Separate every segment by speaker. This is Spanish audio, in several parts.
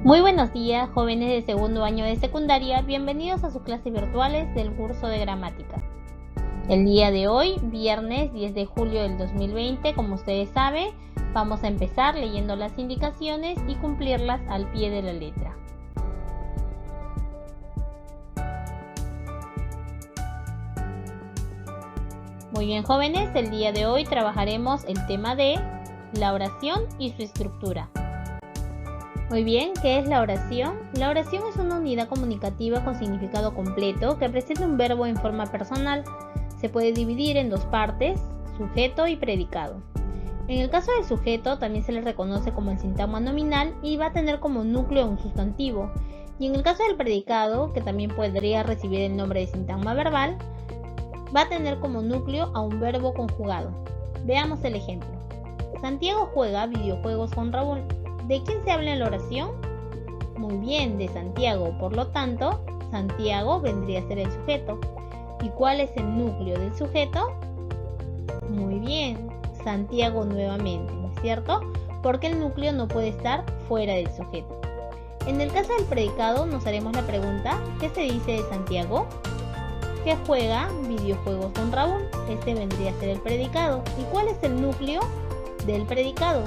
Speaker 1: Muy buenos días, jóvenes de segundo año de secundaria, bienvenidos a sus clases virtuales del curso de gramática. El día de hoy, viernes 10 de julio del 2020, como ustedes saben, vamos a empezar leyendo las indicaciones y cumplirlas al pie de la letra. Muy bien, jóvenes, el día de hoy trabajaremos el tema de la oración y su estructura. Muy bien, ¿qué es la oración? La oración es una unidad comunicativa con significado completo que presenta un verbo en forma personal. Se puede dividir en dos partes, sujeto y predicado. En el caso del sujeto también se le reconoce como el sintagma nominal y va a tener como núcleo un sustantivo. Y en el caso del predicado, que también podría recibir el nombre de sintagma verbal, va a tener como núcleo a un verbo conjugado. Veamos el ejemplo. Santiago juega videojuegos con Raúl. ¿De quién se habla en la oración? Muy bien, de Santiago. Por lo tanto, Santiago vendría a ser el sujeto. ¿Y cuál es el núcleo del sujeto? Muy bien, Santiago nuevamente, ¿no es cierto? Porque el núcleo no puede estar fuera del sujeto. En el caso del predicado nos haremos la pregunta, ¿qué se dice de Santiago? Que juega videojuegos con Raúl. Este vendría a ser el predicado. ¿Y cuál es el núcleo del predicado?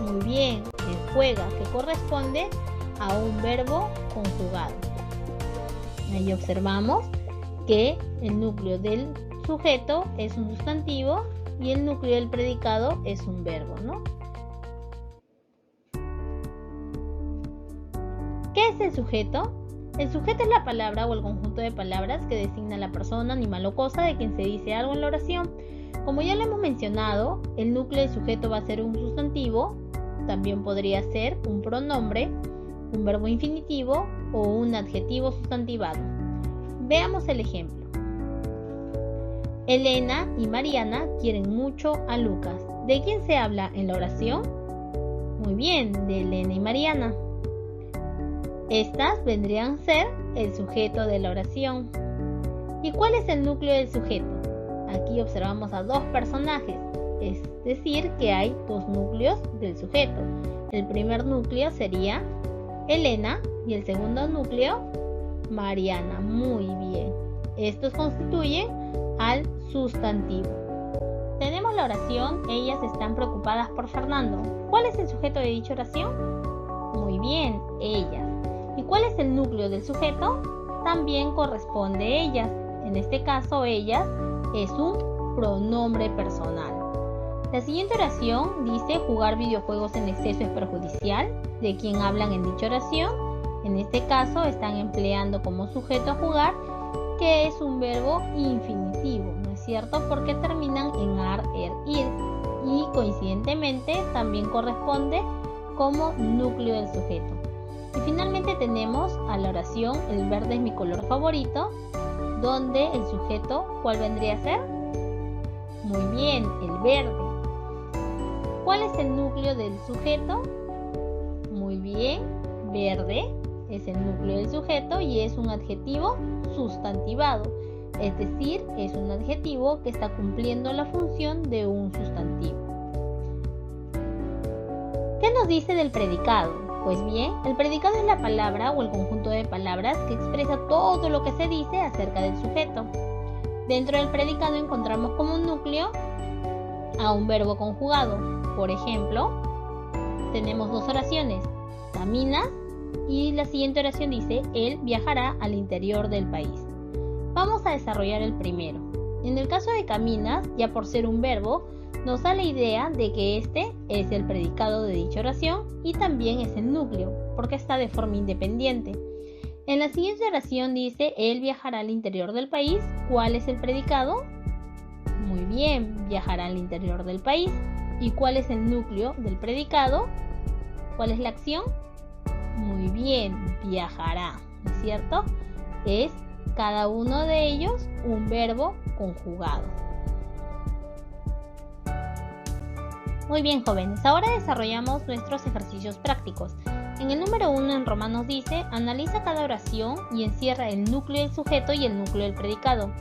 Speaker 1: Muy bien, el juega, que corresponde a un verbo conjugado. Ahí observamos que el núcleo del sujeto es un sustantivo y el núcleo del predicado es un verbo, ¿no? ¿Qué es el sujeto? El sujeto es la palabra o el conjunto de palabras que designa la persona, animal o cosa de quien se dice algo en la oración. Como ya lo hemos mencionado, el núcleo del sujeto va a ser un sustantivo, también podría ser un pronombre, un verbo infinitivo o un adjetivo sustantivado. Veamos el ejemplo. Elena y Mariana quieren mucho a Lucas. ¿De quién se habla en la oración? Muy bien, de Elena y Mariana. Estas vendrían a ser el sujeto de la oración. ¿Y cuál es el núcleo del sujeto? Aquí observamos a dos personajes, es decir, que hay dos núcleos del sujeto. El primer núcleo sería Elena y el segundo núcleo Mariana. Muy bien. Estos constituyen al sustantivo. Tenemos la oración, ellas están preocupadas por Fernando. ¿Cuál es el sujeto de dicha oración? Muy bien, ellas. ¿Y cuál es el núcleo del sujeto? También corresponde a ellas. En este caso, ellas es un pronombre personal. La siguiente oración dice jugar videojuegos en exceso es perjudicial. ¿De quién hablan en dicha oración? En este caso están empleando como sujeto a jugar, que es un verbo infinitivo, ¿no es cierto? Porque terminan en ar, er, ir. Y coincidentemente también corresponde como núcleo del sujeto. Y finalmente tenemos a la oración el verde es mi color favorito, donde el sujeto, ¿cuál vendría a ser? Muy bien, el verde. ¿Cuál es el núcleo del sujeto? Muy bien, verde es el núcleo del sujeto y es un adjetivo sustantivado, es decir, es un adjetivo que está cumpliendo la función de un sustantivo. ¿Qué nos dice del predicado? Pues bien, el predicado es la palabra o el conjunto de palabras que expresa todo lo que se dice acerca del sujeto. Dentro del predicado encontramos como un núcleo a un verbo conjugado. Por ejemplo, tenemos dos oraciones, caminas y la siguiente oración dice, él viajará al interior del país. Vamos a desarrollar el primero. En el caso de caminas, ya por ser un verbo, nos da la idea de que este es el predicado de dicha oración y también es el núcleo, porque está de forma independiente. En la siguiente oración dice, él viajará al interior del país. ¿Cuál es el predicado? Muy bien, viajará al interior del país. ¿Y cuál es el núcleo del predicado? ¿Cuál es la acción? Muy bien, viajará, ¿no es cierto? Es cada uno de ellos un verbo conjugado. Muy bien, jóvenes, ahora desarrollamos nuestros ejercicios prácticos. En el número 1 en Romanos dice, analiza cada oración y encierra el núcleo del sujeto y el núcleo del predicado.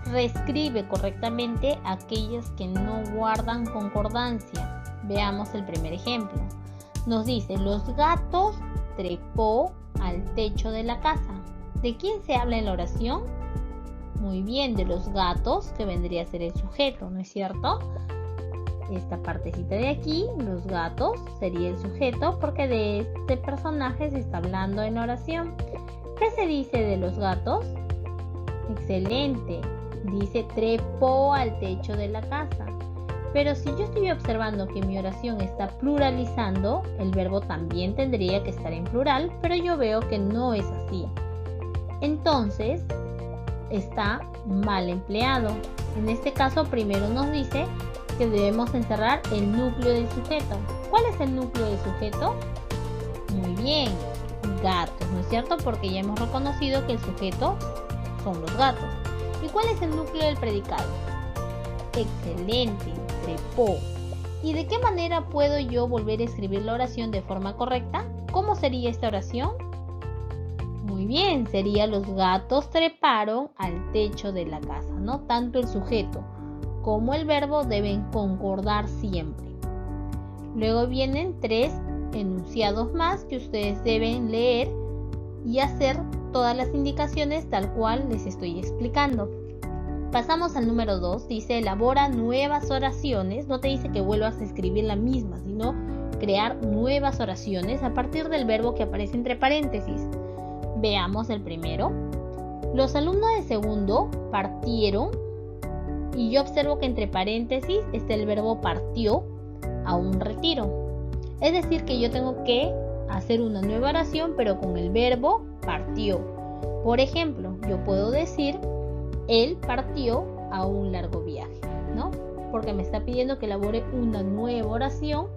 Speaker 1: Reescribe correctamente aquellas que no guardan concordancia. Veamos el primer ejemplo. Nos dice, los gatos trepó al techo de la casa. ¿De quién se habla en la oración? Muy bien, de los gatos, que vendría a ser el sujeto, ¿no es cierto? Esta partecita de aquí, los gatos, sería el sujeto porque de este personaje se está hablando en la oración. ¿Qué se dice de los gatos? Excelente, dice trepó al techo de la casa. Pero si yo estoy observando que mi oración está pluralizando, el verbo también tendría que estar en plural, pero yo veo que no es así. Entonces, está mal empleado. En este caso, primero nos dice que debemos encerrar el núcleo del sujeto. ¿Cuál es el núcleo del sujeto? Muy bien, gatos, ¿no es cierto? Porque ya hemos reconocido que el sujeto son los gatos. ¿Y cuál es el núcleo del predicado? Excelente, trepó. ¿Y de qué manera puedo yo volver a escribir la oración de forma correcta? ¿Cómo sería esta oración? Muy bien, sería los gatos treparon al techo de la casa, ¿no? Tanto el sujeto como el verbo deben concordar siempre. Luego vienen 3 enunciados más que ustedes deben leer y hacer todas las indicaciones tal cual les estoy explicando. Pasamos al número 2, dice elabora nuevas oraciones, no te dice que vuelvas a escribir la misma, sino crear nuevas oraciones a partir del verbo que aparece entre paréntesis. Veamos el primero. Los alumnos de segundo partieron y yo observo que entre paréntesis está el verbo partió a un retiro. Es decir que yo tengo que hacer una nueva oración pero con el verbo partió. Por ejemplo, yo puedo decir él partió a un largo viaje, ¿no? Porque me está pidiendo que elabore una nueva oración,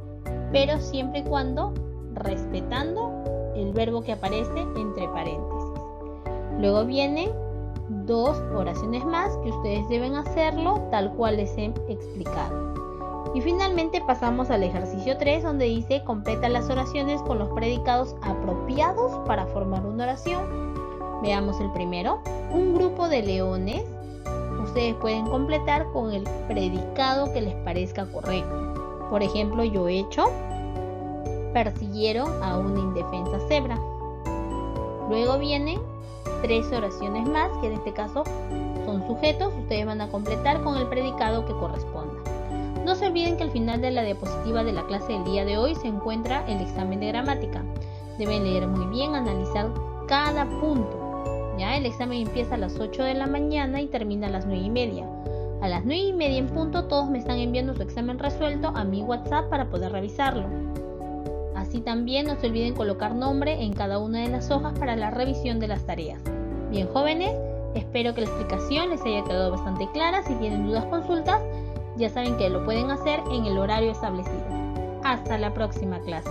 Speaker 1: pero siempre y cuando respetando el verbo que aparece entre paréntesis. Luego vienen 2 oraciones más que ustedes deben hacerlo tal cual les he explicado. Y finalmente pasamos al ejercicio 3 donde dice completa las oraciones con los predicados apropiados para formar una oración. Veamos el primero. Un grupo de leones. Ustedes pueden completar con el predicado que les parezca correcto. Por ejemplo, yo he hecho persiguieron a una indefensa cebra. Luego vienen 3 oraciones más que en este caso son sujetos. Ustedes van a completar con el predicado que corresponda. No se olviden que al final de la diapositiva de la clase del día de hoy se encuentra el examen de gramática. Deben leer muy bien, analizar cada punto. ¿Ya? El examen empieza a las 8 de la mañana y termina a las 9:30. A las 9:30 en punto todos me están enviando su examen resuelto a mi WhatsApp para poder revisarlo. Así también no se olviden colocar nombre en cada una de las hojas para la revisión de las tareas. Bien jóvenes, espero que la explicación les haya quedado bastante clara. Si tienen dudas, consultas, ya saben que lo pueden hacer en el horario establecido. Hasta la próxima clase.